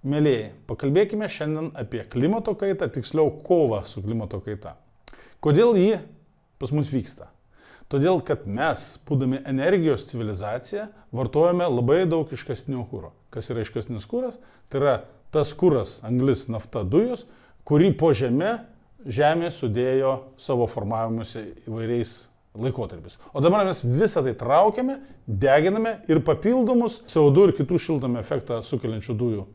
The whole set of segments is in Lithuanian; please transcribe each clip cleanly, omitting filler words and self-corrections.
Mėlyjeji, pakalbėkime šiandien apie klimato kaitą, tiksliau kovą su klimato kaita. Kodėl ji pas mus vyksta? Todėl, kad mes, būdami energijos civilizacija, vartojame labai daug iškastinio kuro. Kas yra iškastinis kuras? Tai yra tas kuras, anglis, nafta, dujos, kurį po žemė sudėjo savo formavimuose įvairiais laikotarpis. O dabar mes visą tai traukiame, deginame ir papildomus CO2 ir kitų šiltnamio efektą sukeliančių dujų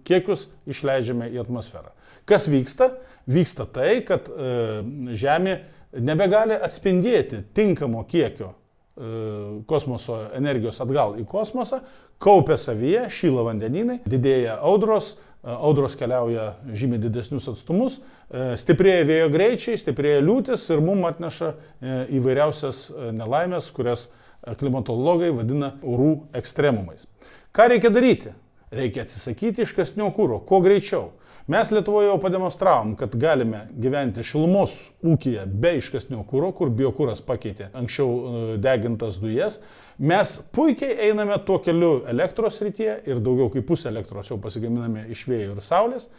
kiekius išleidžiame į atmosferą. Kas vyksta? Vyksta tai, kad Žemė nebegali atspindėti tinkamo kiekio kosmoso energijos atgal į kosmosą, kaupia savyje, šyla vandenynai, didėja audros, audros keliauja žymiai didesnius atstumus, stiprėja vėjo greičiai, stiprėja liūtis ir mums atneša įvairiausias nelaimės, kurias klimatologai vadina orų ekstremumais. Ką reikia daryti? Reikia atsisakyti iškastinio kuro, kuo greičiau. Mes Lietuvoje jau pademonstravom, kad galime gyventi šilumos ūkyje be iškastinio kuro, kur biokuras pakeitė anksčiau degintas dujas. Mes puikiai einame tuo keliu elektros srityje ir daugiau kaip pusę elektros jau pasigaminame iš vėjo ir saulės.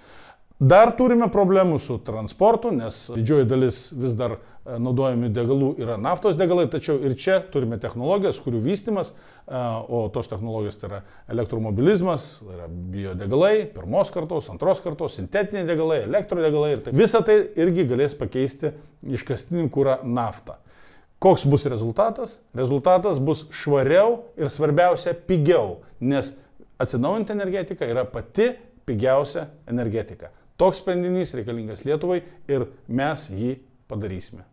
Dar turime problemų su transportu, nes didžioji dalis vis dar naudojami degalų yra naftos degalai, tačiau ir čia turime technologijas, kurių vystimas, o tos technologijos tai yra elektromobilizmas, tai yra biodegalai, pirmos kartos, antros kartos, sintetiniai degalai, elektrodegalai ir tai. Visa tai irgi galės pakeisti iškastinį kurą naftą. Koks bus rezultatas? Rezultatas bus švariau ir svarbiausia pigiau, nes atsinaujinti energetika yra pati pigiausia energetika. Toks sprendinys reikalingas Lietuvai ir mes jį padarysime.